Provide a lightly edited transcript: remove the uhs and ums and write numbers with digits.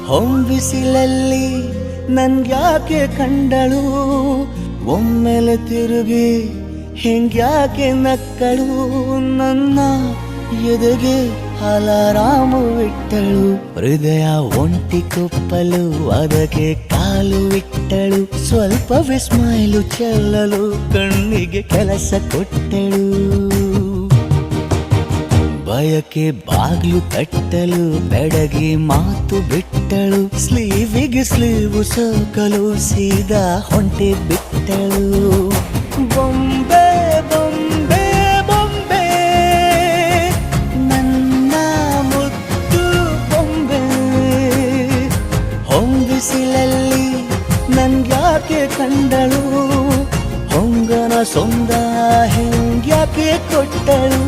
ಹೊಂಬಿಸಿಲಲ್ಲಿ ನನ್ಗ್ಯಾಕೆ ಕಂಡಳು, ಒಮ್ಮೆಲೆ ತಿರುಗಿ ಹಿಂಗ್ಯಾಕೆ ನಕ್ಕಳು, ನನ್ನ ಎದೆಗೆ ಅಲಾರಾಮು ಇಟ್ಟಳು, ಹೃದಯ ಒಂಟಿ ಕೊಪ್ಪಲು ಅದಕ್ಕೆ ಕಾಲು ಇಟ್ಟಳು, ಸ್ವಲ್ಪ ವಿಸ್ಮೈಲು ಚೆಲ್ಲಲು ಕಣ್ಣಿಗೆ ಕೆಲಸ ಕೊಟ್ಟಳು, ಬಯಕೆ ಬಾಗ್ಲು ತಟ್ಟಲು ಬೆಡಗಿ ಮಾತು ಬಿಟ್ಟಳು, ಸ್ಲೀವಿಗೆ ಸ್ಲೀವು ಸೋಕಲು ಸೀದಾ ಹೊಂಟೆ ಬಿಟ್ಟಳು. ಬೊಂಬೆ ಬೊಂಬೆ ಬೊಂಬೆ ನನ್ನ ಮುದ್ದು ಬೊಂಬೆ, ಹೊಂಬಿಸಿಲಲ್ಲಿ ನನ್ಗ್ಯಾಕೆ ಕಂಡಳು, ಹೊಂಗನ ಸೊಂದ ಹಿಂಗ್ಯಾಕೆ ಕೊಟ್ಟಳು.